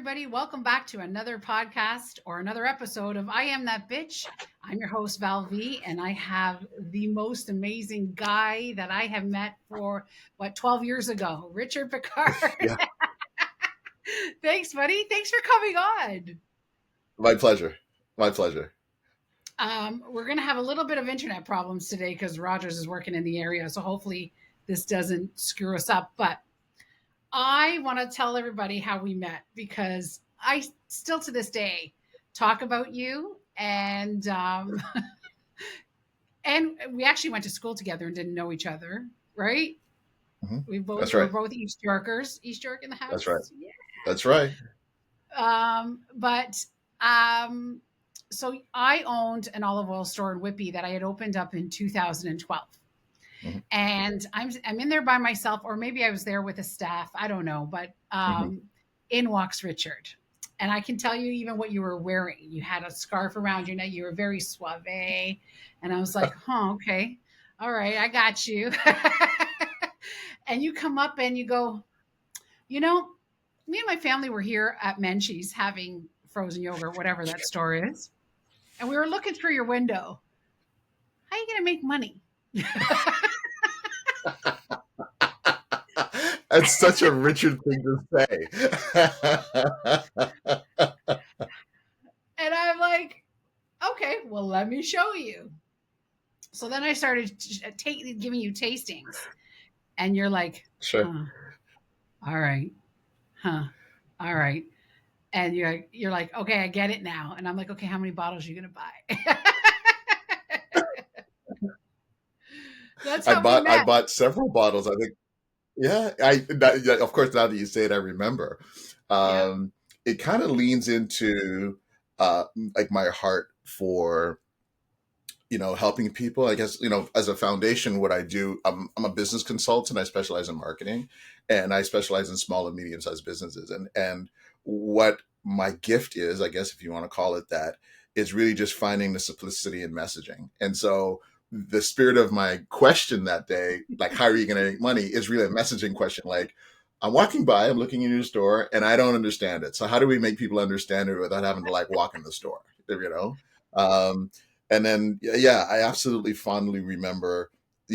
everybody. Welcome back to another podcast or another episode of I Am That Bitch. I'm your host, Val V, and I have the most amazing guy that I have met for, 12 years ago, Richard Picart. Yeah, Thanks, buddy. Thanks for coming on. my pleasure. My pleasure. We're going to have a little bit of internet problems today because Rogers is working in the area. So hopefully this doesn't screw us up. But I want to tell everybody how we met because I still to this day talk about you and we actually went to school together and didn't know each other, right? That's We're right. both East Yorkers. East York in the That's right. house. Yeah. That's right. But so I owned an olive oil store in Whitby that I had opened up in 2012. hmm And I'm in there by myself, or maybe I was there with a staff. I don't know, but hmm in walks Richard, and I can tell you even what you were wearing. You had a scarf around your neck. You were very suave, and I was like, "Huh, okay, all right, I got you." And you come up and you go, you know, me and my family were here at Menchie's having frozen yogurt, whatever that store is, and we were looking through your window. How are you going to make money? That's such a Richard thing to say. And I'm like, okay, well, let me show you. So then I started giving you tastings, and you're like, Sure. huh, all right, huh, all right. And you're like, okay, I get it now. And I'm like, okay, how many bottles are you gonna buy? That's how we I met. bought several bottles. I think. Yeah. Yeah, of course, now that you say it, I remember. Yeah. Um, it kind of leans into like my heart for helping people. I guess as a foundation, what I do, I'm a business consultant. I specialize in marketing, and I specialize in small and medium sized businesses. And what my gift is, I guess if you want to call it that, is really just finding the simplicity in messaging. And so the spirit of my question that day, like how are you going to make money, is really a messaging question. Like, I'm walking by, I'm looking in your store, and I don't understand it. So how do we make people understand it without having to like walk in the store? Um, and then, yeah, I absolutely fondly remember,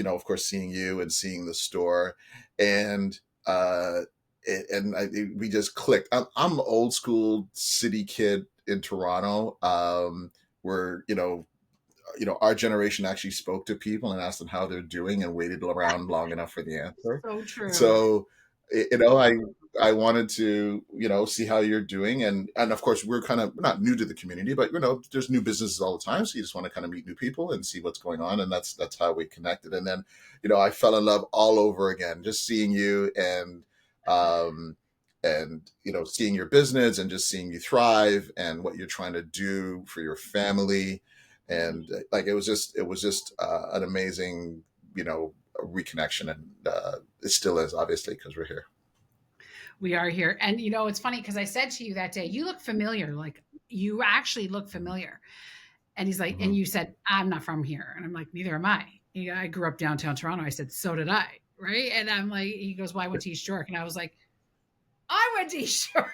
of course, seeing you and seeing the store, and we just clicked. I'm an old school city kid in Toronto, where our generation actually spoke to people and asked them how they're doing and waited around long enough for the answer. So true. So, I wanted to, see how you're doing. And of course, we're kind of not new to the community, but, there's new businesses all the time. So you just want to kind of meet new people and see what's going on. And that's how we connected. And then, I fell in love all over again, just seeing you um, seeing your business and just seeing you thrive and what you're trying to do for your family. And like, it was just an amazing, reconnection. And it still is, obviously, because we're here. We are here. And it's funny because I said to you that day, you look familiar. Like you actually look familiar. And he's like, and hmm you said, I'm not from here. And I'm like, neither am I. I grew up downtown Toronto. I said, so did I. Right. And I'm like, he goes, well, I went to East York. And I was like, I went to East York.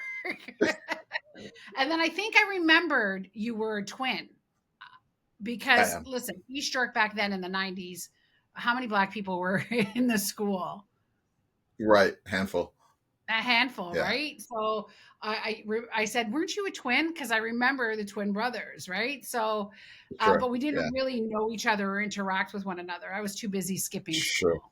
And then I think I remembered you were a twin I because am. listen, East York back then in the 90s, how many Black people were in the school? Right. Handful. A handful, Yeah. right? So I said, weren't you a twin? Because I remember the twin brothers, right? So, Sure. but we didn't Yeah. really know each other or interact with one another. I was too busy skipping Sure. school.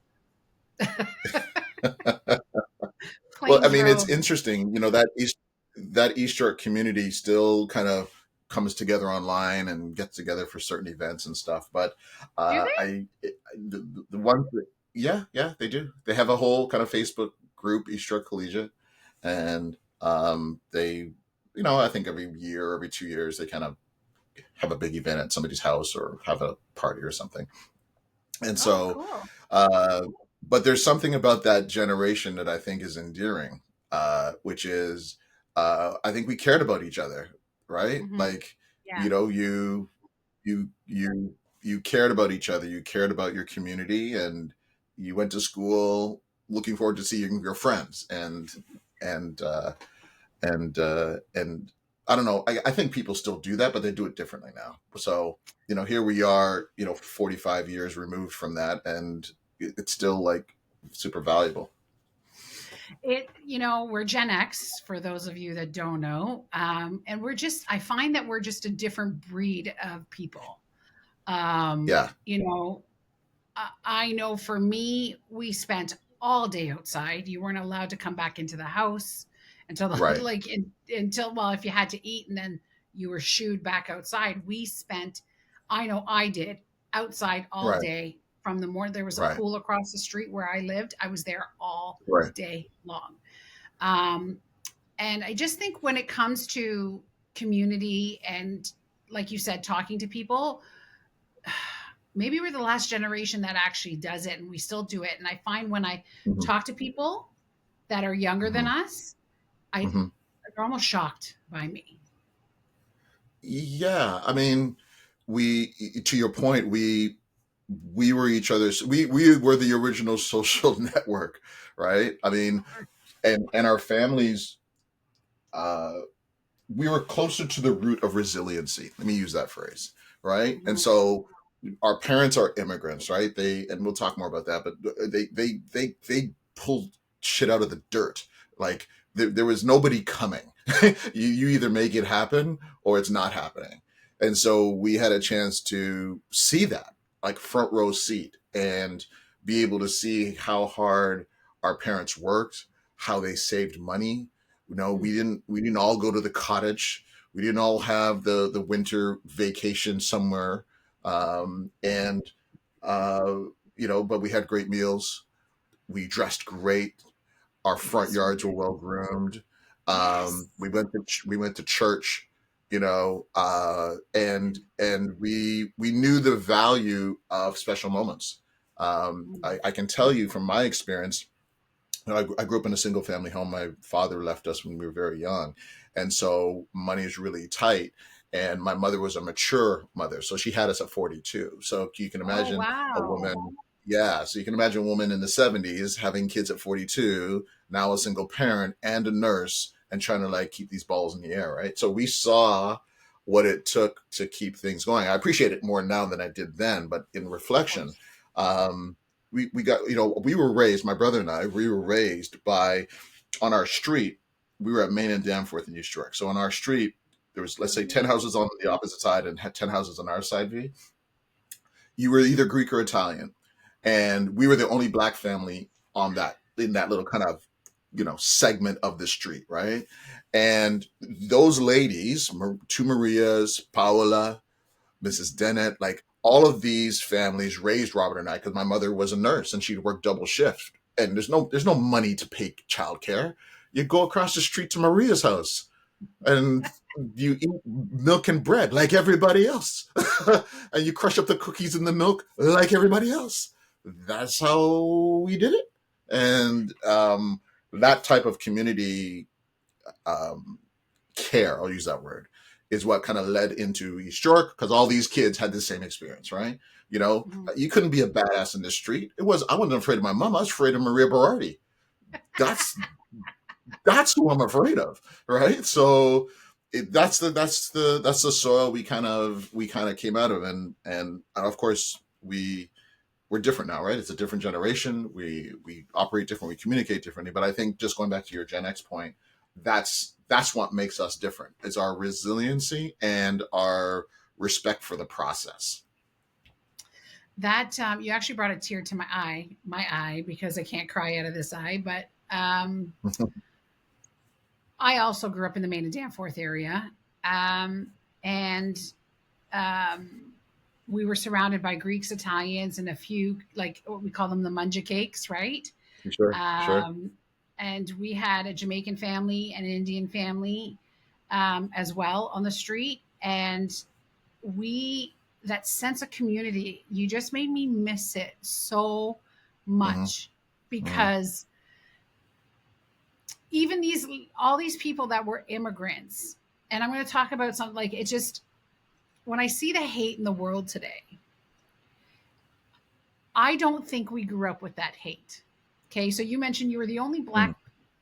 Well, I mean, it's Plainsboro. interesting, that East York community still kind of comes together online and gets together for certain events and stuff. But Do they? the one, yeah, yeah, they do. They have a whole kind of Facebook group, East York Collegiate, and they, I think every year, every 2 years, they kind of have a big event at somebody's house or have a party or something. And Oh, so, cool. uh, but there's something about that generation that I think is endearing, which is, I think we cared about each other, right? Hmm. Like, Yeah. you, you cared about each other. You cared about your community, and you went to school looking forward to seeing your friends. And And I don't know. I think people still do that, but they do it differently now. So here we are, 45 years removed from that, and it's still like super valuable. We're Gen X for those of you that don't know. And I find that we're just a different breed of people. Um, Yeah. you know, I know for me, we spent all day outside. You weren't allowed to come back into the house until Right. until, well, if you had to eat, and then you were shooed back outside. I know I did, outside all Right. day from the morning. There was a Right. pool across the street where I lived. I was there all Right. day long. Um, and I just think when it comes to community and, like you said, talking to people, maybe we're the last generation that actually does it, and we still do it. And I find when I Hmm. talk to people that are younger than Hmm. us, I Hmm. they're almost shocked by me. Yeah. I mean, we to your point, we were each other's. We were the original social network, right? I mean, and our families. Uh, we were closer to the root of resiliency. Let me use that phrase, right? And Mhm. so our parents are immigrants, right? And we'll talk more about that, but they pulled shit out of the dirt. Like there was nobody coming. You either make it happen or it's not happening. And so we had a chance to see that, like front row seat, and be able to see how hard our parents worked, how they saved money. We didn't all go to the cottage. We didn't all have the winter vacation somewhere. And uh, but we had great meals. We dressed great. Our front Yes, we yards were did. well groomed. Yes. We went to church, and we knew the value of special moments. Mm. I can tell you from my experience. I grew up in a single family home. My father left us when we were very young. And so money is really tight. And my mother was a mature mother. So she had us at 42. So you can Oh, imagine a wow. woman. Yeah. So you can imagine a woman in the 70s having kids at 42, now a single parent and a nurse, and trying to like keep these balls in the air. Right. So we saw what it took to keep things going. I appreciate it more now than I did then. But in Of reflection, course. we got we were raised, my brother and I, we were raised by, on our street, we were at Main and Danforth in East York. So on our street there was, let's say, 10 houses on the opposite side and had 10 houses on our side. You were either Greek or Italian, and we were the only black family on that, in that little kind of segment of the street, right? And those ladies, two Marias, Paola, Mrs. Dennett, like all of these families raised Robert and I, because my mother was a nurse and she'd work double shift. And there's no money to pay childcare. You go across the street to Maria's house and you eat milk and bread like everybody else. And you crush up the cookies in the milk like everybody else. That's how we did it. And that type of community um, care, I'll use that word, is what kind of led into East York, because all these kids had the same experience, right? Mhm. You couldn't be a badass in the street. I wasn't afraid of my mom. I was afraid of Maria Berardi. That's that's who I'm afraid of, right? So that's the soil we kind of came out of, and of course we're different now, right? It's a different generation. We operate different. We communicate differently. But I think, just going back to your Gen X point, that's what makes us different. It's our resiliency and our respect for the process. That you actually brought a tear to my eye, because I can't cry out of this eye. But I also grew up in the Maine and Danforth area, and um, we were surrounded by Greeks, Italians, and a few, like what we call them, the munja cakes, right? Sure, sure. Um, and we had a Jamaican family and an Indian family, as well on the street. And we, that sense of community, you just made me miss it so Hmm. much, Hmm. because even all these people that were immigrants, and I'm going to talk about something like, it just, when I see the hate in the world today, I don't think we grew up with that hate. Okay, so you mentioned you were the only Hmm. black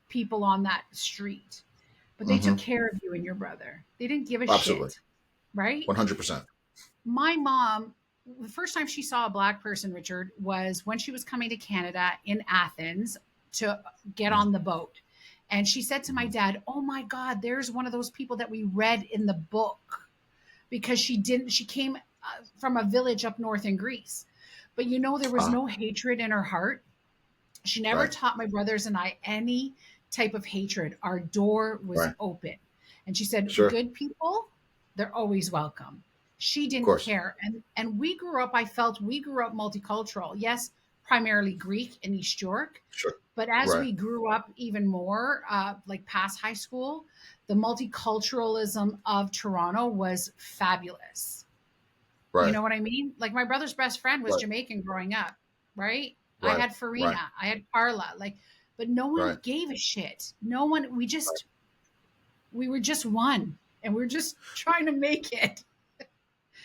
people on that street. but they took Hmm. care of you and your brother. They didn't give a Absolutely. shit, right? 100%. My mom, the first time she saw a black person, Richard, was when she was coming to Canada in Athens to get on the boat. And she said to my Hmm. dad, "Oh my God, there's one of those people that we read in the book." Because she came from a village up north in Greece. But there was Ah, no hatred in her heart. She never right, taught my brothers and I any type of hatred. Our door was right. open. And she said, Sure. good people, they're always welcome. She Of didn't course. care. And I felt we grew up multicultural. Yes, primarily Greek in East York. Sure. But as Right, we grew up even more, like past high school, the multiculturalism of Toronto was fabulous. You right, know what I mean? Like my brother's best friend was right, Jamaican growing up, right? I right, had Farina, right, I had Carla, like, but no one right. gave a shit. No one, we were just one and we are just trying to make it.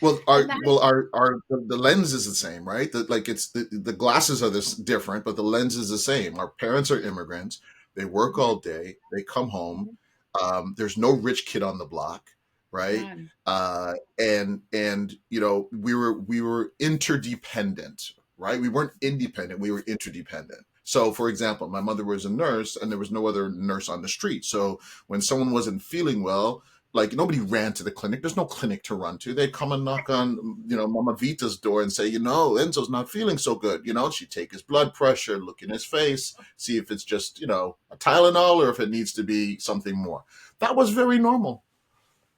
Well, And that, the lens is the same, right? Like it's the glasses are this different, but the lens is the same. Our parents are immigrants. They work mhm, all day. They come home. mhm, There's no rich kid on the block, right? none. And we were interdependent, right? We weren't independent. We were interdependent. So, for example, my mother was a nurse, and there was no other nurse on the street. So, when someone wasn't feeling well, like nobody ran to the clinic. There's no clinic to run to. They'd come and knock on, Mama Vita's door and say, Enzo's not feeling so good. She'd take his blood pressure, look in his face, see if it's just, a Tylenol or if it needs to be something more. That was very normal.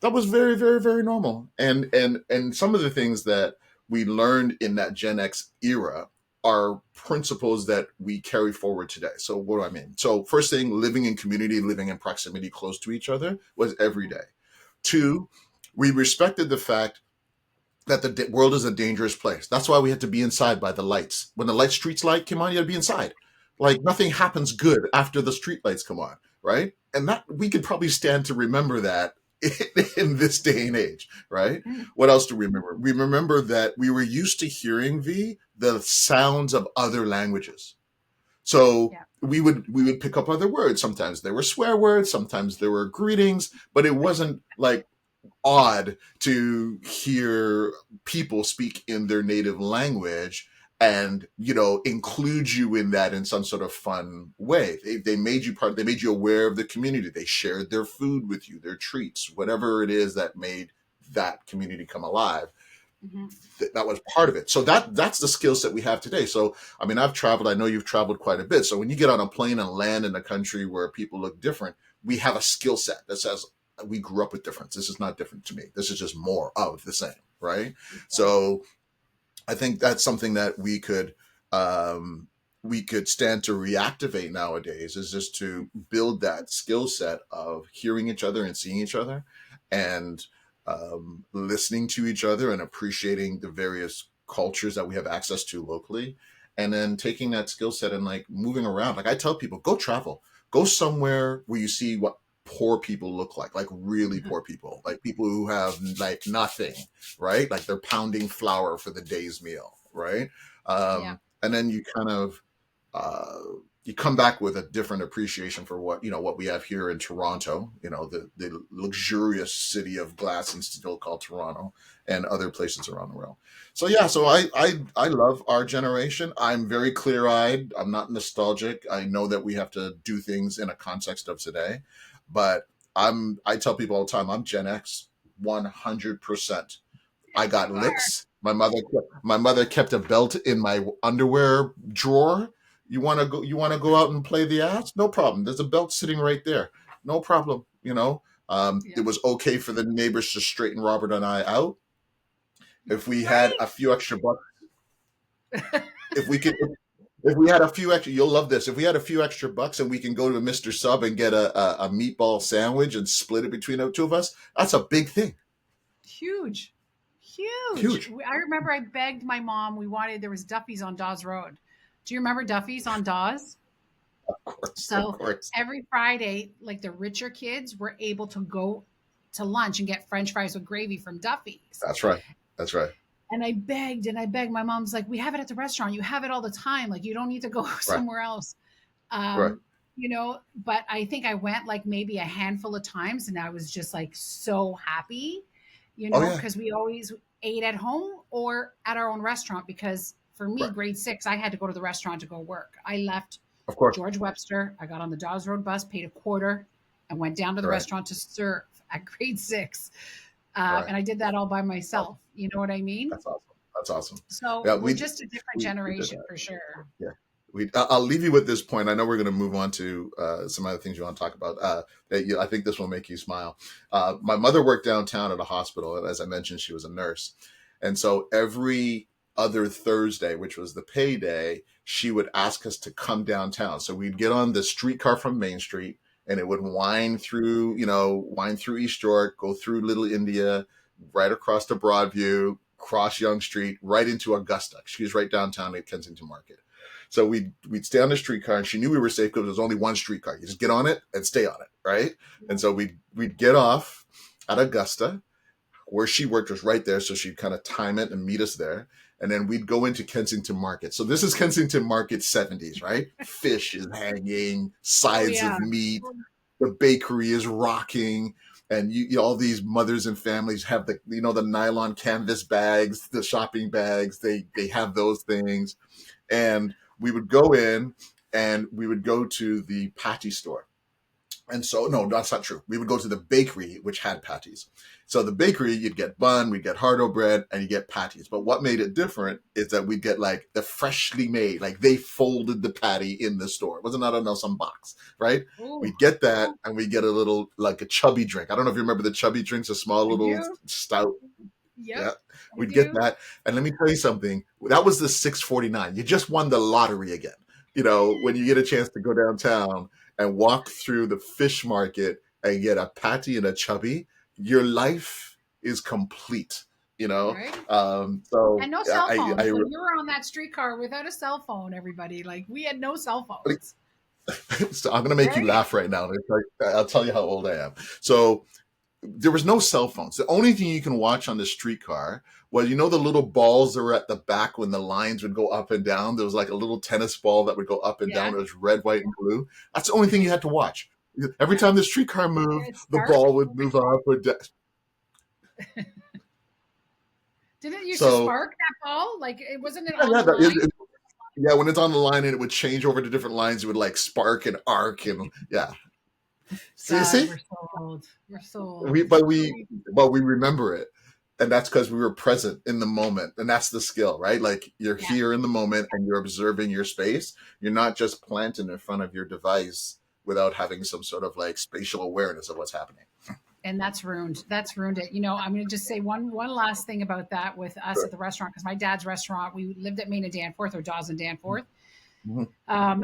That was very, very, very normal. And some of the things that we learned in that Gen X era are principles that we carry forward today. So what do I mean? So first thing, living in community, living in proximity close to each other was every day. Two, we respected the fact that the world is a dangerous place. That's why we had to be inside by the lights. When the streets light came on, you had to be inside. Like nothing happens good after the street lights come on, right? And that we could probably stand to remember that in this day and age, right? Mm, What else do we remember? We remember that we were used to hearing the sounds of other languages. So yeah. we would pick up other words. Sometimes there were swear words, sometimes there were greetings, but it wasn't like odd to hear people speak in their native language and include you in that in some sort of fun way. They made you they made you aware of the community. They shared their food with you, their treats, whatever it is that made that community come alive. Mhm. That was part of it. So that's the skill set we have today. So I mean, I've traveled. I know you've traveled quite a bit. So when you get on a plane and land in a country where people look different, we have a skill set that says we grew up with difference. This is not different to me. This is just more of the same, right? Exactly. So I think that's something that we could stand to reactivate nowadays, is just to build that skill set of hearing each other and seeing each other, and listening to each other and appreciating the various cultures that we have access to locally, and then taking that skill set and like moving around. Like I tell people, go travel, go somewhere where you see what poor people look like really Mhm. poor people, like people who have like nothing, right? Like they're pounding flour for the day's meal, right? Yeah. And then you kind of uh, you come back with a different appreciation for what we have here in Toronto, the luxurious city of glass and steel called Toronto, and other places around the world. So yeah, so I love our generation. I'm very clear eyed. I'm not nostalgic. I know that we have to do things in a context of today, but I tell people all the time, I'm Gen X, 100%. I got You are. licks. My mother kept a belt in my underwear drawer. You want to go out and play the ass? No problem. There's a belt sitting right there. No problem. It Yeah. was okay for the neighbors to straighten Robert and I out. If we had Right? a few extra bucks, if we could, if we had a few extra, you'll love this. If we had a few extra bucks and we can go to Mr. Sub and get a meatball sandwich and split it between the two of us, that's a big thing. Huge. Huge. Huge. I remember I begged my mom. There was Duffy's on Dawes Road. Do you remember Duffy's on Dawes? Of course, of So course. every Friday, like the richer kids were able to go to lunch and get French fries with gravy from Duffy's. That's right. That's right. And I begged and I begged. My mom's like, "We have it at the restaurant. You have it all the time. Like you don't need to go Right. somewhere else." Right. Um, But I think I went like maybe a handful of times and I was just like so happy, Oh yeah, because we always ate at home or at our own restaurant. Because for me, right. grade six, I had to go to the restaurant to go work. I left Of course, George Webster, I got on the Dawes Road bus, paid a quarter, and went down to the right, restaurant to serve at grade six. right. And I did that all by Awesome. myself. You know what I mean? That's awesome. That's awesome. So Yeah, we're just a different we did generation that. for sure. Yeah. I'll leave you with this point. I know we're going to move on to some other things you want to talk about. I think this will make you smile. My mother worked downtown at a hospital. As I mentioned, she was a nurse. And so every other Thursday, which was the payday, she would ask us to come downtown. So we'd get on the streetcar from Main Street and it would wind through East York, go through Little India, right across to Broadview, cross Young Street, right into Augusta. She was right downtown at Kensington Market. So we'd stay on the streetcar, and she knew we were safe because there was only one streetcar. You just get on it and stay on it, right? And so we'd get off at Augusta, where she worked was right there, so she'd kind of time it and meet us there. And then we'd go into Kensington Market. So this is Kensington Market 70s, right? Fish is hanging, Oh sides yeah. of meat, the bakery is rocking, and all these mothers and families have the nylon canvas bags, the shopping bags. They have those things, and we would go in and we would go to the patty store. And so, no, that's not true. We would go to the bakery, which had patties. So the bakery, you'd get bun, we'd get hardo bread, and you get patties. But what made it different is that we'd get like the freshly made, like they folded the patty in the store. It wasn't out of some box, right? Ooh, We'd get that, and we get a little, like a chubby drink. I don't know if you remember the chubby drinks, a small I little do. stout. Yep, Yeah, I we'd get do. that. And let me tell you something. That was the 649. You just won the lottery again. When you get a chance to go downtown and walk through the fish market and get a patty and a chubby, your life is complete. You know. Right. So And no cell phones. I When you were on that streetcar without a cell phone, everybody, like we had no cell phones. so I'm gonna make you Right. laugh right now. I'll tell you how old I am. So there was no cell phones. The only thing you can watch on the streetcar was, the little balls that were at the back when the lines would go up and down. There was like a little tennis ball that would go up and Yeah. down. It was red, white, and blue. That's the only thing Yeah. you had to watch. Every Yeah. time the streetcar moved, It's the spark. ball would move up or down. Didn't it used to So spark that ball? Like it wasn't it yeah, on yeah, the line? yeah. When it's on the line and it would change over to different lines, it would like spark and arc and yeah. So you God, see, we're so old. We're so we old. but we but we remember it, and that's because we were present in the moment, and that's the skill, right? Like you're Yeah. here in the moment and you're observing your space. You're not just planted in front of your device without having some sort of like spatial awareness of what's happening. And that's ruined. That's ruined it. I'm going to just say one last thing about that with us Sure. at the restaurant, because my dad's restaurant, we lived at Main and Danforth, or Dawes and Danforth. Mhm.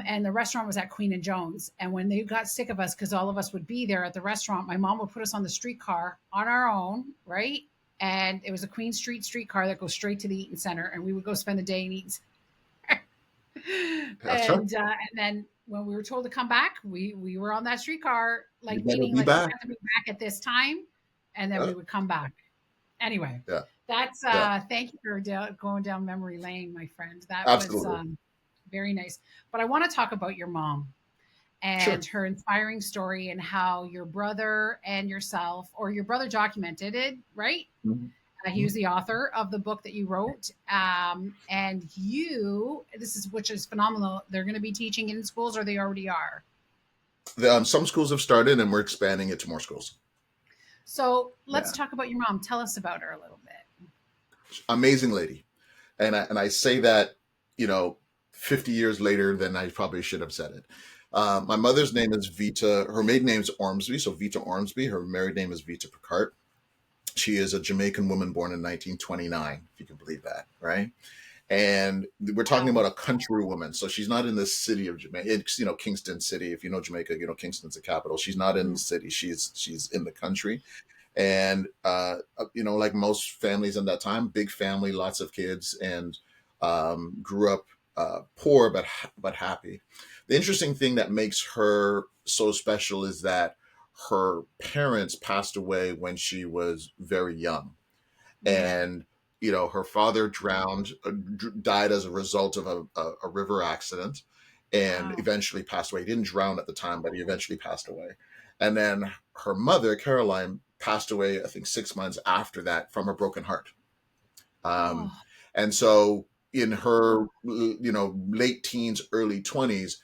And the restaurant was at Queen and Jones. And when they got sick of us, because all of us would be there at the restaurant, my mom would put us on the streetcar on our own, right? And it was a Queen Street streetcar that goes straight to the Eaton Center, and we would go spend the day in Eaton. That's right. And then when we were told to come back, we were on that streetcar, You like better meaning be like we back. had to be back at this time, and then we Yeah, would come back. Anyway, yeah, that's yeah. thank you for going down memory lane, my friend. That was Absolutely. very nice. But I want to talk about your mom Sure. and her inspiring story, and how your brother and yourself, or your brother documented it, right? Mhm. He was the author of the book that you wrote. And which is phenomenal. They're going to be teaching in schools, or they already are. Some schools have started, and we're expanding it to more schools. So let's Yeah, talk about your mom. Tell us about her a little bit. amazing lady, and I say that, you know, 50 years later than I probably should have said it. My mother's name is Vita. Her maiden name is Ormsby, so Vita Ormsby. Her married name is Vita Picart. She is a Jamaican woman born in 1929, if you can believe that, right? And we're talking Wow. about a country woman, so she's not in the city of Jamaica. It's, Kingston City. If you know Jamaica, Kingston's the capital. She's not in Mhm. the city. She's in the country, and like most families in that time, big family, lots of kids, and grew up poor but happy. The interesting thing that makes her so special is that her parents passed away when she was very young, Mm. and her father died as a result of a river accident, and Wow. eventually passed away. He didn't drown at the time, but he eventually passed away. And then her mother, Caroline, passed away, I think 6 months after that from a broken heart. Um, Oh, and so in her, late teens, early 20s,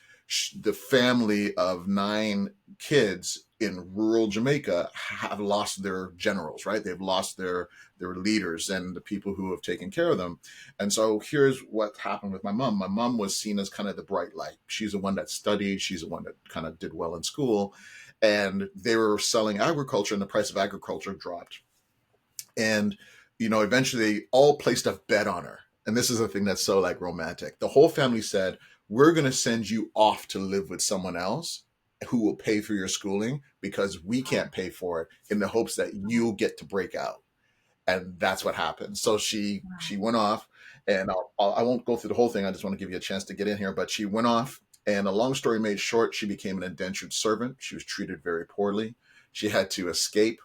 the family of 9 kids in rural Jamaica have lost their generals, right? They've lost their leaders and the people who have taken care of them. And so here's what happened with my mom. My mom was seen as kind of the bright light. She's the one that studied. She's the one that kind of did well in school. And they were selling agriculture, and the price of agriculture dropped. And eventually they all placed a bet on her. And this is the thing that's so like romantic. The whole family said, we're going to send you off to live with someone else who will pay for your schooling because we wow. can't pay for it, in the hopes that you'll get to break out. And that's what happened. So she Wow. went off, and I won't go through the whole thing. I just want to give you a chance to get in here. But she went off, and a long story made short, she became an indentured servant. She was treated very poorly. She had to escape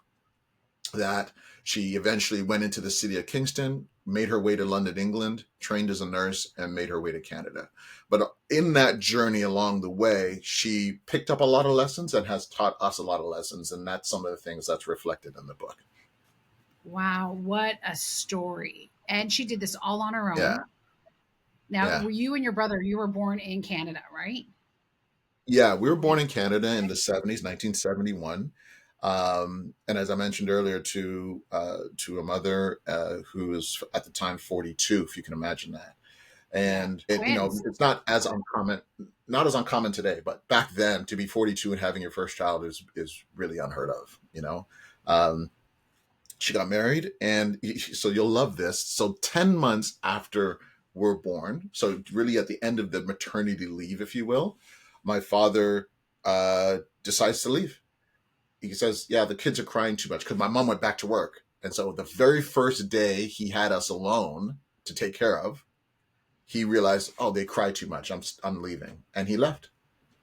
that. She eventually went into the city of Kingston, made her way to London, England, trained as a nurse, and made her way to Canada. But in that journey along the way, she picked up a lot of lessons and has taught us a lot of lessons. And that's some of the things that's reflected in the book. Wow, what a story. And she did this all on her Yeah. own. Now, Yeah. were you and your brother, you were born in Canada, right? Yeah, we were born Okay. in Canada in the 70s, 1971. And as I mentioned earlier, to a mother who was at the time 42, if you can imagine that. Yeah. And Twins. it's not as uncommon today, but back then to be 42 and having your first child is really unheard of. Um, she got married, and so you'll love this. So 10 months after we're born, so really at the end of the maternity leave, if you will, my father decides to leave. He says, yeah, the kids are crying too much, because my mom went back to work. And so the very first day he had us alone to take care of, he realized, oh, they cry too much. I'm leaving. And he left.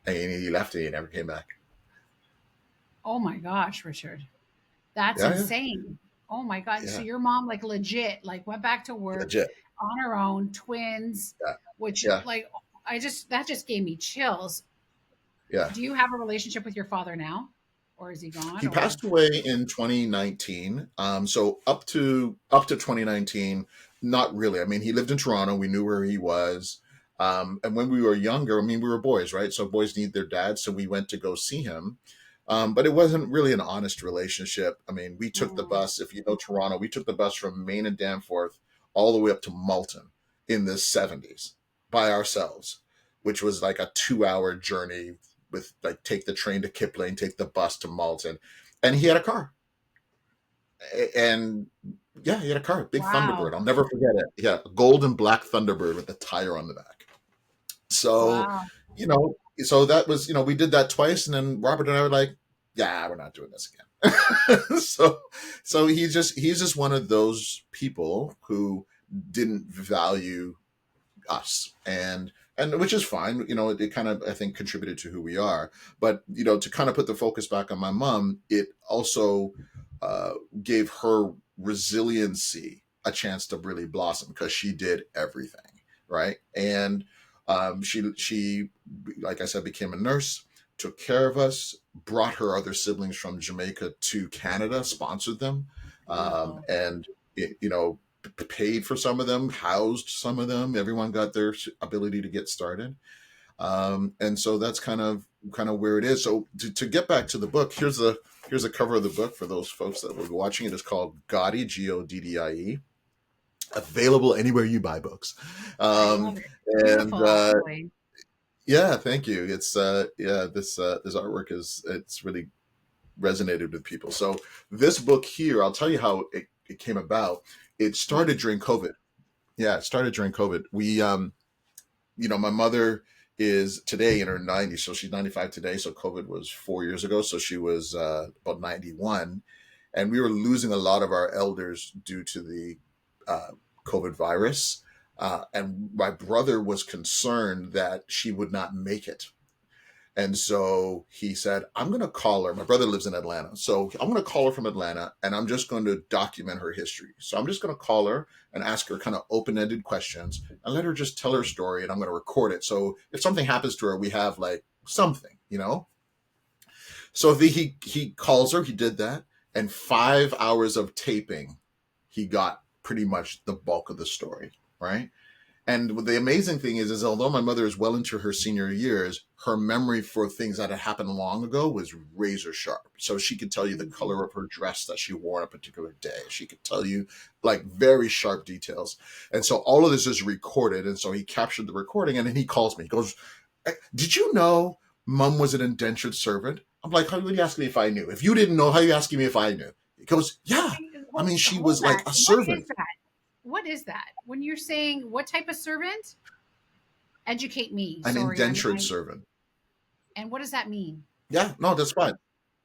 And he left, and he never came back. Oh my gosh, Richard. That's Yeah, yeah, insane. Oh my God. So yeah. your mom like legit like went back to work Legit. on her own, twins, Yeah, which yeah, like I just that just gave me chills. yeah. Do you have a relationship with your father now? Or is he gone He or passed away in 2019. So up to 2019, not really. I mean, he lived in Toronto. We knew where he was. And when we were younger, I mean, we were boys, right? So boys need their dads. So we went to go see him. But it wasn't really an honest relationship. I mean, we took the Mm, bus. If you know Toronto, we took the bus from Maine and Danforth all the way up to Malton in the 70s by ourselves, which was like a 2-hour journey, with like take the train to Kipling, take the bus to Malton. And he had a car. And yeah, he had a car, big Thunderbird. wow. I'll never forget it. Yeah, gold and black Thunderbird with the tire on the back. So, Wow. so that was, we did that twice, and then Robert and I were like, yeah, we're not doing this again. So he's just one of those people who didn't value us, and which is fine. It kind of, I think, contributed to who we are. But to kind of put the focus back on my mom, it also uh, gave her resiliency a chance to really blossom, because she did everything right. And she, like I said, became a nurse, took care of us, brought her other siblings from Jamaica to Canada, sponsored them, Beautiful. and paid for some of them, housed some of them. Everyone got their ability to get started. And so that's kind of where it is. So to get back to the book, here's a cover of the book for those folks that will be watching. It is called Goddie, Goddie. Available anywhere you buy books. I Um, love it. and Beautiful actually. yeah, thank you. It's yeah, this artwork it's really resonated with people. So this book here, I'll tell you how it came about. It started Please. during COVID. Yeah, it started during COVID. My mother is today in her 90s, so she's 95 today. So COVID was 4 years ago, so she was about 91, and we were losing a lot of our elders due to the uh, COVID virus. And my brother was concerned that she would not make it. And so he said, I'm going to call her. My brother lives in Atlanta. So I'm going to call her from Atlanta and I'm just going to document her history. So I'm just going to call her and ask her kind of open ended questions and let her just tell her story. And I'm going to record it. So if something happens to her, we have like something, you know? So he calls her, he did that. And 5 hours of taping, he got pretty much the bulk of the story, right? And the amazing thing is although my mother is well into her senior years, her memory for things that had happened long ago was razor sharp. So she could tell you the Mhm. color of her dress that she wore on a particular day. She could tell you like very sharp details. And so all of this is recorded. And so he captured the recording and then he calls me. He goes, did you know mom was an indentured servant? I'm like, how are you asking me if I knew? If you didn't know, how are you asking me if I knew? He goes, yeah. Okay, I mean, she hold was like that. a What is servant, that? What is that? When you're saying what type of servant? Educate me. an Sorry, indentured I. servant. And what does that mean? Yeah, no, that's fine.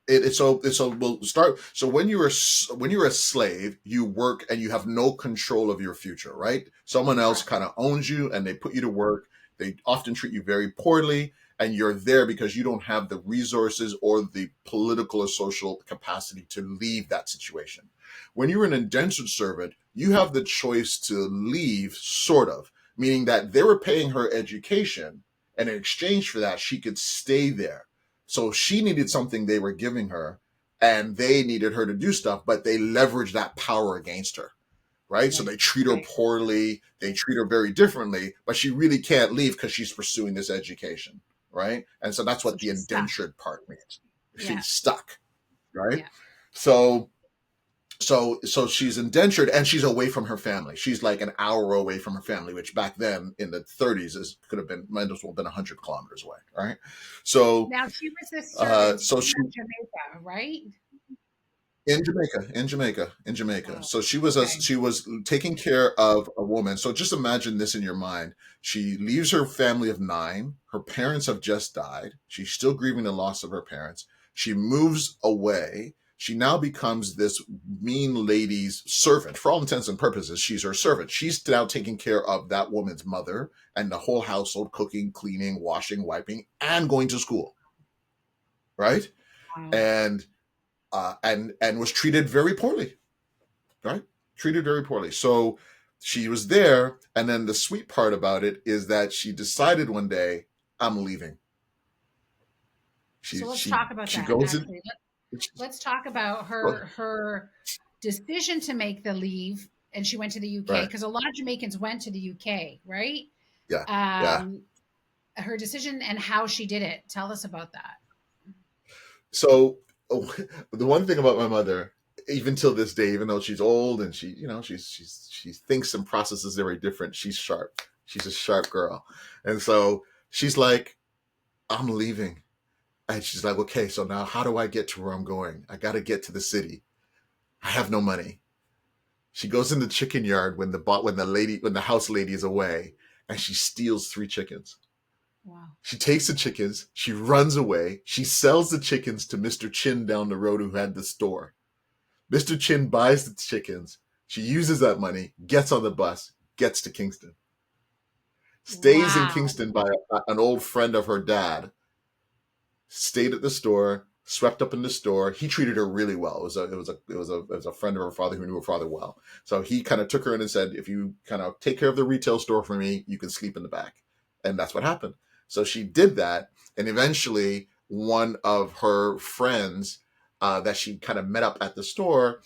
It's so we'll start. So when you're a slave, you work and you have no control of your future, right? Someone else Correct. kind of owns you and they put you to work. They often treat you very poorly, and you're there because you don't have the resources or the political or social capacity to leave that situation. When you're an indentured servant, you have the choice to leave, sort of, meaning that they were paying her education, and in exchange for that, she could stay there. So she needed something they were giving her, and they needed her to do stuff, but they leveraged that power against her, right? So Right. they treat her Right. poorly, they treat her very differently, but she really can't leave because she's pursuing this education, right? And so that's So what the she's stuck. indentured part means. Yeah. She's stuck, right? Yeah. So so she's indentured and she's away from her family. She's like an hour away from her family, which back then in the 30s is could have been might as well have been 100 kilometers away, right? So Now she was a servant so she in Jamaica, right? in Jamaica. Oh, So okay. she was taking care of a woman. So just imagine this in your mind. She leaves her family of nine. Her parents have just died. She's still grieving the loss of her parents. She moves away. She now becomes this mean lady's servant. For all intents and purposes, she's her servant. She's now taking care of that woman's mother and the whole household, cooking, cleaning, washing, wiping, and going to school, right? Wow. And and was treated very poorly, right? Treated very poorly. So she was there, and then the sweet part about it is that she decided one day, I'm leaving. So She let's she talk about she that. goes in. Actually, let's talk about her decision to make the leave, and she went to the UK Right. because a lot of Jamaicans went to the UK, right? Yeah. Yeah. Um, her decision and how she did it. Tell us about that. So the one thing about my mother, even till this day, even though she's old and she, she thinks and processes very different, she's sharp. She's a sharp girl. And so she's like, I'm leaving. And she's like, okay, so now how do I get to where I'm going? I got to get to the city. I have no money. She goes in the chicken yard when the house lady is away, and she steals three chickens. Wow. She takes the chickens, she runs away, she sells the chickens to Mr. Chin down the road who had the store. Mr. Chin buys the chickens. She uses that money, gets on the bus, gets to Kingston, stays in Wow. Kingston by an old friend of her dad, stayed at the store, swept up in the store. He treated her really well. It was a friend of her father who knew her father well. So he kind of took her in and said, if you kind of take care of the retail store for me, you can sleep in the back. And that's what happened. So she did that. And eventually one of her friends that she kind of met up at the store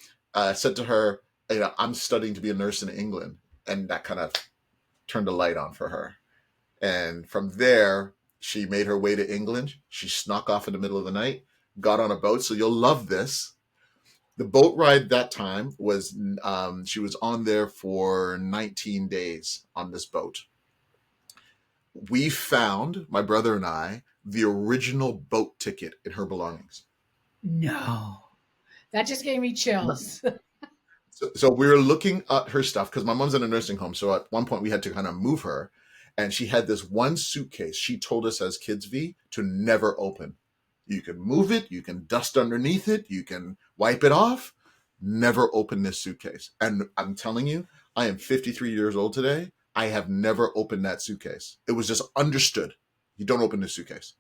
said to her, I'm studying to be a nurse in England. And that kind of turned a light on for her. And from there, she made her way to England. She snuck off in the middle of the night, got on a boat. So you'll love this. The boat ride that time was, she was on there for 19 days on this boat. We found, my brother and I, the original boat ticket in her belongings. No. That just gave me chills. So we were looking at her stuff because my mom's in a nursing home. So at one point we had to kind of move her. And she had this one suitcase she told us as kids, V, to never open. You can move it, you can dust underneath it, you can wipe it off. Never open this suitcase. And I'm telling you, I am 53 years old today. I have never opened that suitcase. It was just understood. You don't open this suitcase.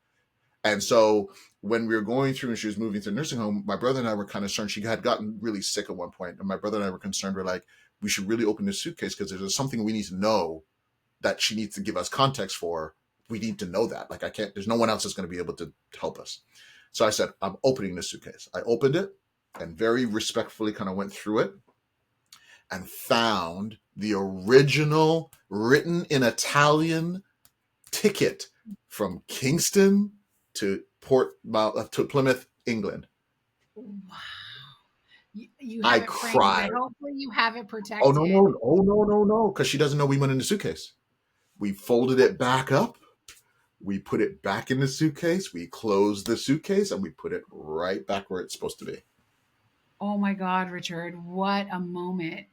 And so when we were going through and she was moving to the nursing home, my brother and I were kind of concerned. She had gotten really sick at one point, and my brother and I were concerned. We're like, we should really open this suitcase because there's something we need to know that she needs to give us context for. We need to know that. Like, I can't, there's no one else that's going to be able to help us. So I said, I'm opening the suitcase. I opened it and very respectfully kind of went through it and found the original written in Italian ticket from Kingston to to Plymouth, England. Wow. You I have it framed, but cried. hopefully you have it Oh no, protected. no, oh no, no, no, because she doesn't know we went in the suitcase. We folded it back up. We put it back in the suitcase. We closed the suitcase and we put it right back where it's supposed to be. Oh my God, Richard, what a moment.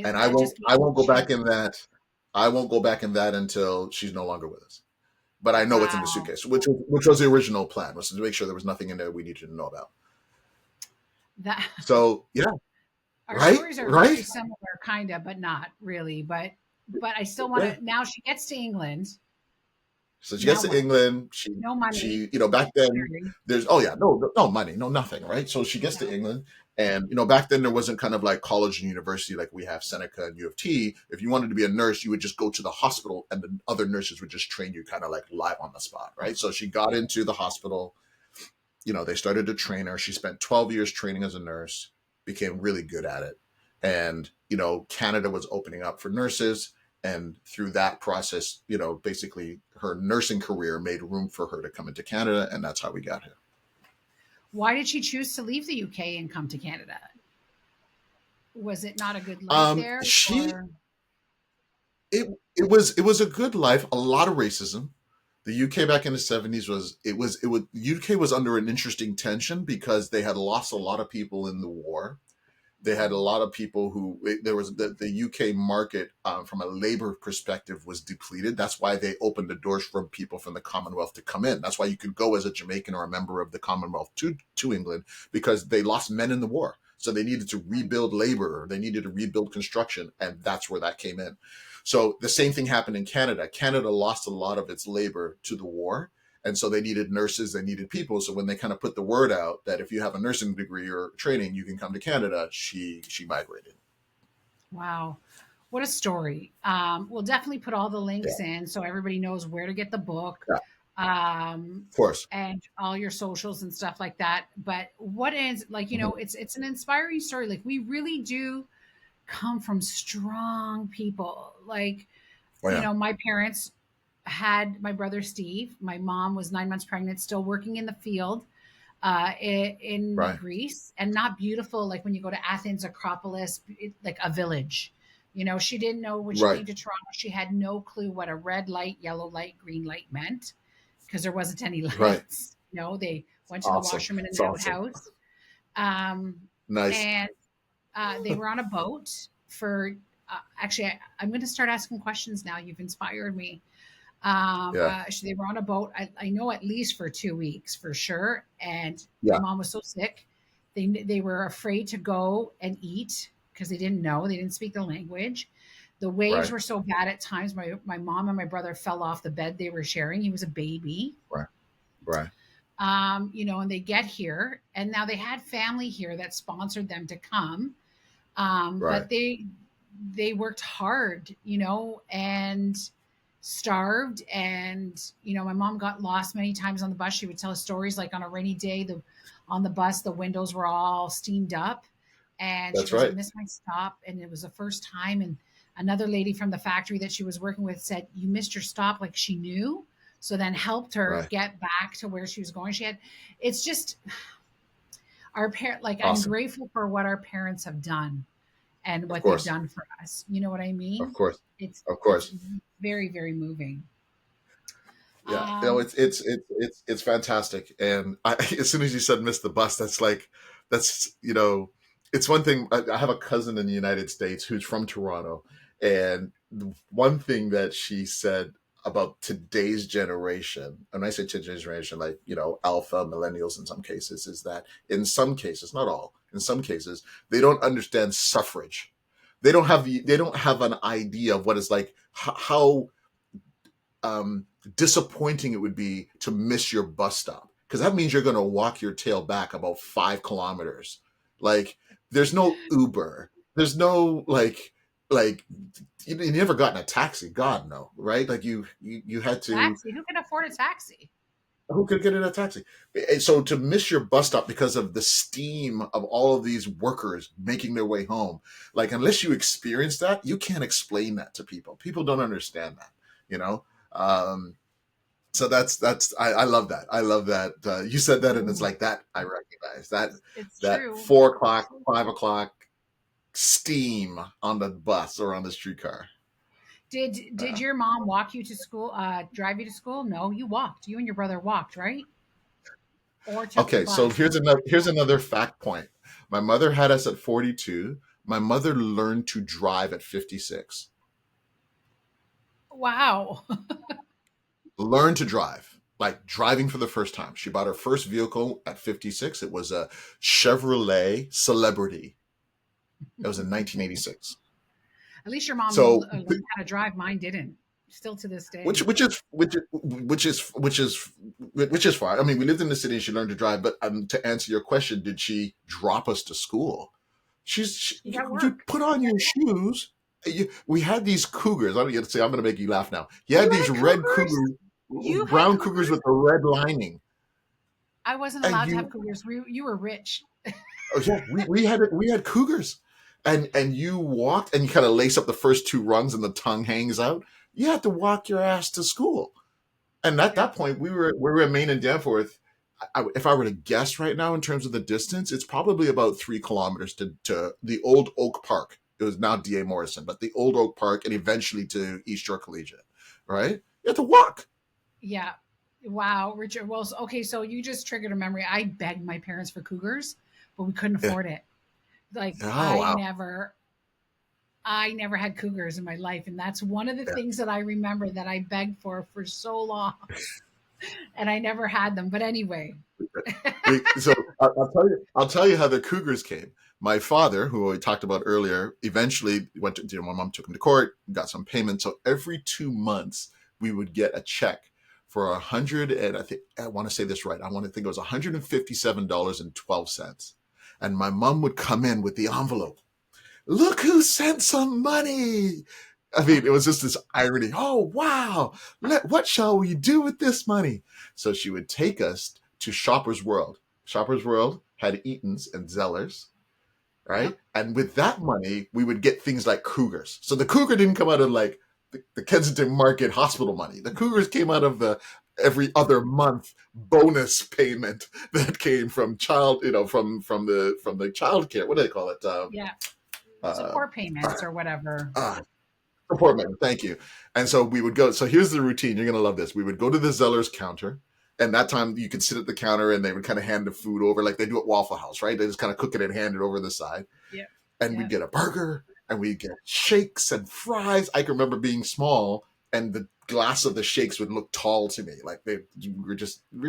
And That just gave I me won't go back chills. in that. I won't go back in that until she's no longer with us. But I know what's in the Wow. suitcase, which was the original plan, was to make sure there was nothing in there we needed to know about. That So yeah, our right, stories are right. very similar, kind of, but not really. But I still want Yeah. to. Now she gets to England. So she gets Now to what? England. No money, She, back then clearly. there's, oh yeah, no money, no nothing, right? So she gets to No. England, and back then there wasn't kind of like college and university like we have Seneca and U of T. If you wanted to be a nurse, you would just go to the hospital, and the other nurses would just train you kind of like live on the spot, right? So she got into the hospital. They started to train her. She spent 12 years training as a nurse, became really good at it, and Canada was opening up for nurses. And through that process, basically her nursing career made room for her to come into Canada, and that's how we got here. Why did she choose to leave the UK and come to Canada? Was it not a good life there, She or it was a good life, a lot of racism. The UK back in the 70s was UK was under an interesting tension because they had lost a lot of people in the war. They had a lot of people who, there was the UK market, from a labor perspective, was depleted. That's why they opened the doors for people from the Commonwealth to come in. That's why you could go as a Jamaican or a member of the Commonwealth to England, because they lost men in the war. So they needed to rebuild labor, they needed to rebuild construction, and that's where that came in. So the same thing happened in Canada. Canada lost a lot of its labor to the war, and so they needed nurses, they needed people. So when they kind of put the word out that if you have a nursing degree or training, you can come to Canada, she migrated. wow, what a story. We'll definitely put all the Yeah, links in so everybody knows where to get the book, yeah, um, of course. and all your socials and stuff like that. But what is like, Mhm. it's an inspiring story. Like we really do come from strong people. Like, Oh yeah, my parents had my brother Steve. My mom was 9 months pregnant, still working in the field, in right, Greece, and not beautiful like when you go to Athens, Acropolis, like a village. She didn't know when she right, came to Toronto, she had no clue what a red light, yellow light, green light meant because there wasn't any right. lights. They went to the Awesome. washroom in an It's awesome. outhouse. Um, Nice. and they were on a boat for, actually, I'm going to start asking questions now. You've inspired me. Yeah, They were on a boat. I know at least for 2 weeks for sure. And my yeah, mom was so sick, they were afraid to go and eat because they didn't know. They didn't speak the language. The waves right, were so bad at times. My mom and my brother fell off the bed they were sharing. He was a baby. right, right, And they get here, and now they had family here that sponsored them to come. right, But they worked hard, and starved. And my mom got lost many times on the bus. She would tell us stories like on a rainy day, the on the bus, the windows were all steamed up, and she that's goes, I right, missed my stop. And it was the first time. And another lady from the factory that she was working with said, you missed your stop, like she knew. So then helped her right. get back to where she was going. It's just our parent, like I'm Awesome. grateful for what our parents have done and Of what they've course, done for us. You know what I of mean? course, of It's course. very, very moving. Yeah, Um, it's fantastic. And as soon as you said miss the bus, that's it's one thing. I have a cousin in the United States who's from Toronto, and the one thing that she said about today's generation, and I say today's generation, like alpha millennials in some cases, is that in some cases, not all, in some cases, they don't understand suffrage. They don't have an idea of what it's like, how disappointing it would be to miss your bus stop, because that means you're going to walk your tail back about 5 kilometers. Like, there's no Uber, there's no like you never got in a taxi, God no, right? Like you had to. Taxi? Who can afford a taxi? Who could get in a taxi? And so to miss your bus stop because of the steam of all of these workers making their way home, like, unless you experience that, you can't explain that to people. People don't understand that, you know. Um, so that's I love that. I love that you said that, and it's Ooh, like that. I recognize that it's that true. 4 o'clock, 5 o'clock steam on the bus or on the streetcar. Did Uh, your mom walk you to school, drive you to school? No, you walked. You and your brother walked, right? Or took the okay, so bus. here's another fact point. My mother had us at 42. My mother learned to drive at 56. Wow. Learned to drive, like driving for the first time. She bought her first vehicle at 56. It was a Chevrolet Celebrity. It was in 1986. At least your mom So learned how to drive. Mine didn't. Still to this which day. which is which which is which is which is fine. I mean, we lived in the city and she learned to drive. But to answer your question, did she drop us to school? She's at You work. put on your shoes. We had these cougars. I'm gonna say, I'm gonna make you laugh now. You You had these had red cougars? cougars, You had brown cougars cougars? with a red lining, I wasn't and allowed to have you. cougars. You were rich. Oh yeah, we had cougars, and you walked and you kind of lace up the first two rungs and the tongue hangs out. You had to walk your ass to school. And at Yeah. that point, we were in Maine and Danforth. If I were to guess right now in terms of the distance, it's probably about 3 kilometers to the old Oak Park. It was now D.A. Morrison, but the old Oak Park, and eventually to East Shore Collegiate. Right? You have to walk. Yeah. Wow, Richard. Well, okay, so you just triggered a memory. I begged my parents for cougars, but we couldn't Yeah. afford it. Like Oh wow. I never had cougars in my life, and that's one of the Yeah. things that I remember that I begged for so long, and I never had them. But anyway, So I'll tell you how the Cougars came. My father, who I talked about earlier, eventually went to, my mom took him to court, got some payment. So every 2 months we would get a check for 100, and I want to say this right. I want to think it was $157.12. And my mom would come in with the envelope. Look who sent some money. I mean, it was just this irony. Oh, wow. What shall we do with this money? So she would take us to Shoppers World. Shoppers World had Eaton's and Zellers, yep, right? And with that money, we would get things like Cougars. So the Cougar didn't come out of like the Kensington Market hospital money. The Cougars came out of the every other month bonus payment that came from from the child care. What do they call it? yeah, Uh, support payments or whatever. uh, Support member, thank you. And so we would go. So here's the routine. You're gonna love this. We would go to the Zeller's counter, and that time you could sit at the counter, and they would kind of hand the food over like they do at Waffle House, right? They just kind of cook it and hand it over the side, Yep, and we'd yep. get a burger, and we'd get shakes and fries. I can remember being small, and the glass of the shakes would look tall to me, like we were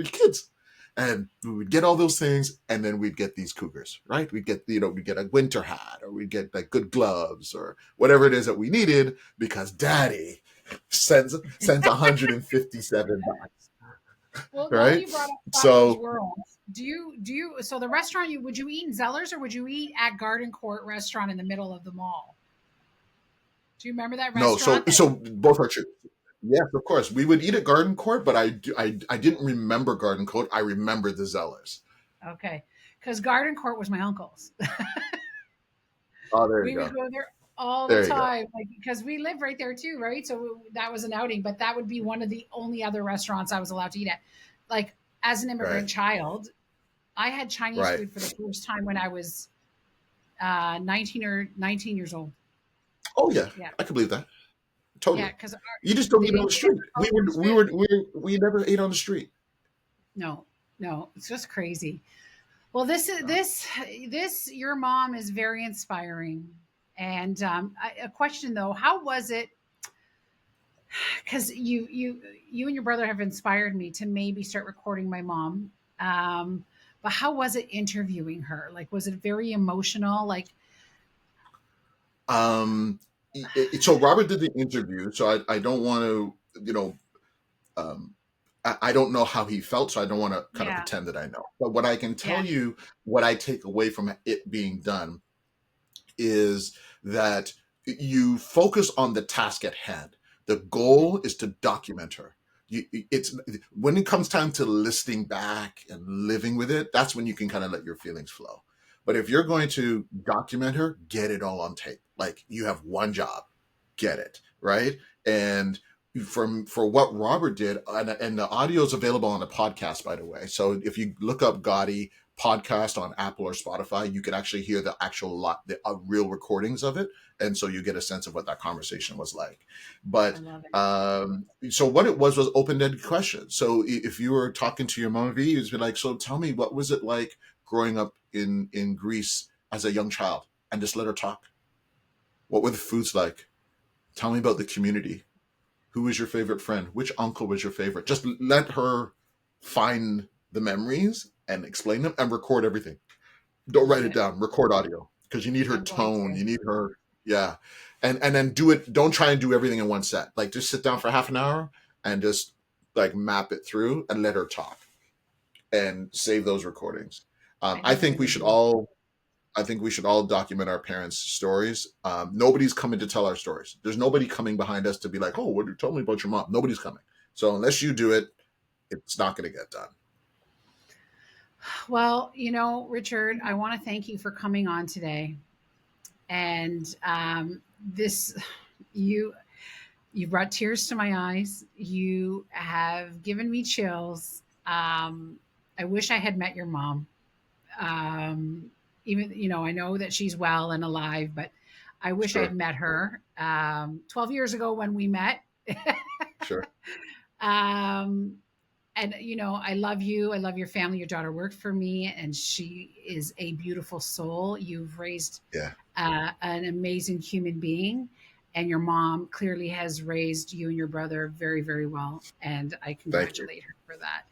kids. And we would get all those things, and then we'd get these Cougars, right? We'd get a winter hat, or we'd get like good gloves, or whatever it is that we needed, because Daddy sends $157, Well, now right? you brought up Shoppers So World. Do you? So the restaurant, you would you eat in Zellers or would you eat at Garden Court Restaurant in the middle of the mall? Do you remember that no, so restaurant? That so both are true. Yes, of course, we would eat at Garden Court, but I didn't remember Garden Court. I remember the Zellers. okay, because Garden Court was my uncle's. Oh, there you We would go. go there all the There you go. time, like because we live right there too, right? So that was an outing, but that would be one of the only other restaurants I was allowed to eat at. Like as an Right, immigrant child, I had Chinese right. food for the first time when I was 19 or 19 years old. Oh yeah, Yeah, I can believe that. yeah, Totally. because You just don't they eat on didn't the get street. the We would cultures we food. would we never ate on the street. No, no, it's just crazy. Well, No. this your mom is very inspiring. And a question though, how was it? Because you and your brother have inspired me to maybe start recording my mom. But how was it interviewing her? Like, was it very emotional? Like, So Robert did the interview, so I don't want to, I don't know how he felt, so I don't want to kind of Yeah. pretend that I know. But what I can Yeah. tell you, what I take away from it being done, is that you focus on the task at hand. The goal is to document her. It's when it comes time to listening back and living with it, that's when you can kind of let your feelings flow. But if you're going to document her, get it all on tape. Like, you have one job, get it right. And for what Robert did, and the audio is available on the podcast, by the way. So if you look up Goddie podcast on Apple or Spotify, you can actually hear the actual real recordings of it, and so you get a sense of what that conversation was like. I But love it. so what it was open-ended questions. So if you were talking to your mom, you'd be like, "So tell me, what was it like growing up in Greece as a young child?" And just let her talk. What were the foods like? Tell me about the community. Who was your favorite friend? Which uncle was your favorite? Just let her find the memories and explain them, and record everything. Don't Love write it it. down. Record audio, because you need her I'm going tone. to. You need her, yeah. And then do it. Don't try and do everything in one set. Like, just sit down for half an hour and just like map it through and let her talk, and save those recordings. I I think it's a think we good should move. all I think we should all document our parents' stories. Nobody's coming to tell our stories. There's nobody coming behind us to be like, "Oh, what did you tell me about your mom?" Nobody's coming. So unless you do it, it's not going to get done. Well, Richard, I want to thank you for coming on today. And this, you you brought tears to my eyes. You have given me chills. I wish I had met your mom. Um, Even, I know that she's well and alive, but I wish I had Sure, met her 12 years ago when we met. sure. um, and I love you. I love your family. Your daughter worked for me, and she is a beautiful soul. You've raised Yeah, an amazing human being, and your mom clearly has raised you and your brother very, very well. And I thank you, congratulate her for that.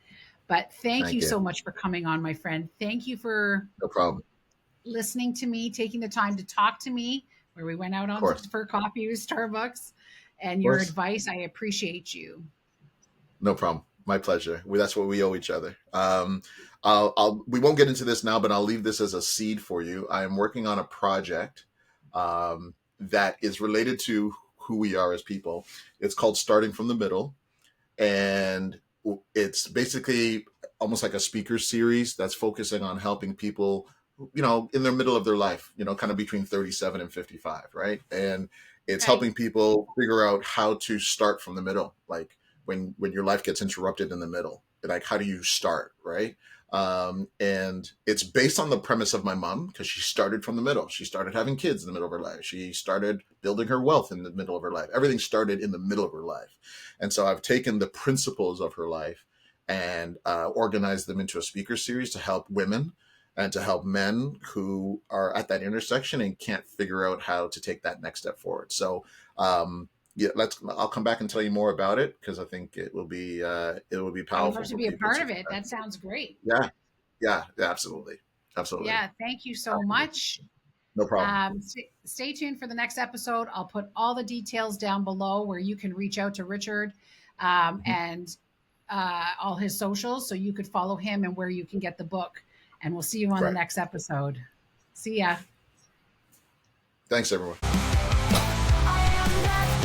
But thank you thank you. so much for coming on, my friend. Thank you for No problem. listening to me, taking the time to talk to me, where we went out Of on course, for coffee with Starbucks, and of your course. advice. I appreciate you. No problem. My pleasure. That's what we owe each other. We won't get into this now, but I'll leave this as a seed for you. I am working on a project that is related to who we are as people. It's called Starting from the Middle, and it's basically almost like a speaker series that's focusing on helping people, in the middle of their life, kind of between 37 and 55, right? And it's Okay. helping people figure out how to start from the middle, like when your life gets interrupted in the middle, like, how do you start, right? And it's based on the premise of my mom, because she started from the middle. She started having kids in the middle of her life. She started building her wealth in the middle of her life. Everything started in the middle of her life. And so I've taken the principles of her life and organized them into a speaker series to help women and to help men who are at that intersection and can't figure out how to take that next step forward. So, yeah, I'll come back and tell you more about it, because I think it will be I would love powerful to for be a people part to. of it. That sounds great. Yeah, yeah, absolutely, absolutely, Yeah. Thank you so absolutely. much. No problem. Stay tuned for the next episode. I'll put all the details down below where you can reach out to Richard, Mhm. and all his socials, so you could follow him and where you can get the book. And we'll see you on the Right. next episode. See ya. Thanks, everyone. I am that